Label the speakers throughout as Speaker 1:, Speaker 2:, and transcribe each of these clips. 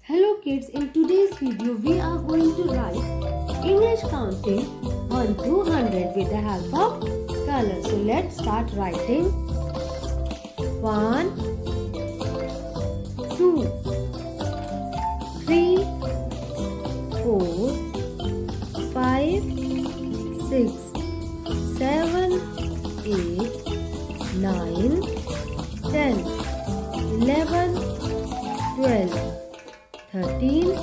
Speaker 1: Hello kids, in today's video we are going to write English counting 1 to 100 with the help of colors. So let's start writing. 1, 2, 3, 4, 5, 6, 7, 8, 9, 10, 11, 12, 13,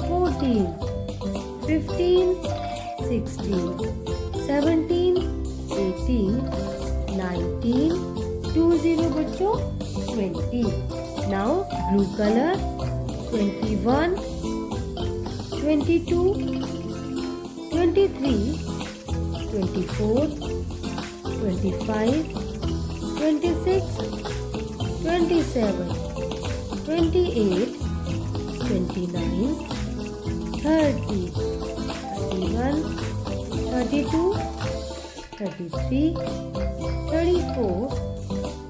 Speaker 1: 14, 15, 16, 17, 18, 19, 20 बच्चों 20. Now blue color 21, 22, 23, 24, 25, 26, 27, 28, 29, 30, 31, 32, 33, 34,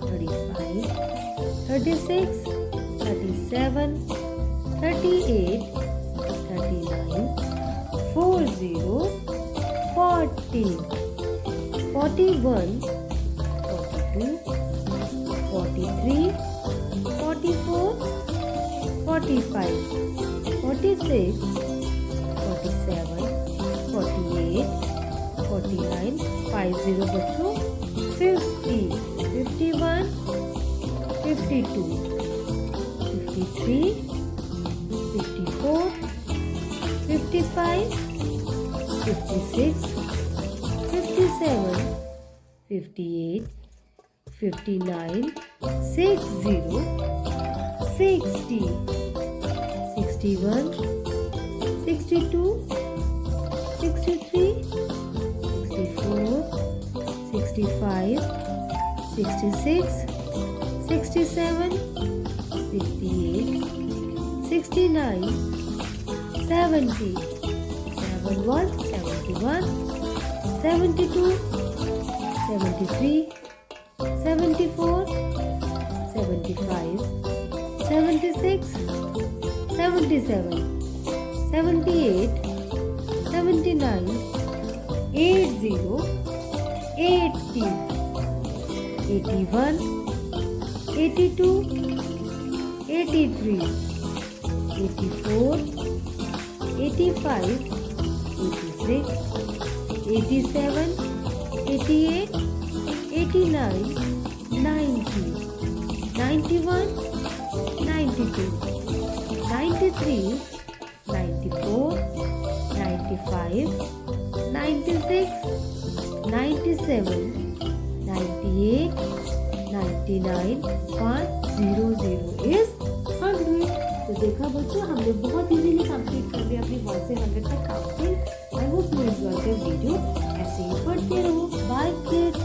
Speaker 1: 35, 36, 37, 38, 39, 40, 40, 41, 42, 43, 44, 45, 46, 47, 48, 49, 50 बच्चों 50, 51, 52, 53, 54, 55, 56, 57, 58, 59, 60, 60, 61, 62, 63, 64, 65, 66, 67, 68, 69, 70, 71, 71, 72, 73, 74, 75, 76, 77, 78, 79, 80, 80, 81, 82, 83, 84, 85, 86, 87, 88, 89, 90, 91, 92, 93, 94, 95, 96, 97, 98, 99, 100 is 100. तो देखा बच्चों, हमने बहुत easily complete कर लिया अपनी 1 से 100 तक counting. I hope you enjoy the video. ऐसे ही पढ़ते रहो. Bye kids.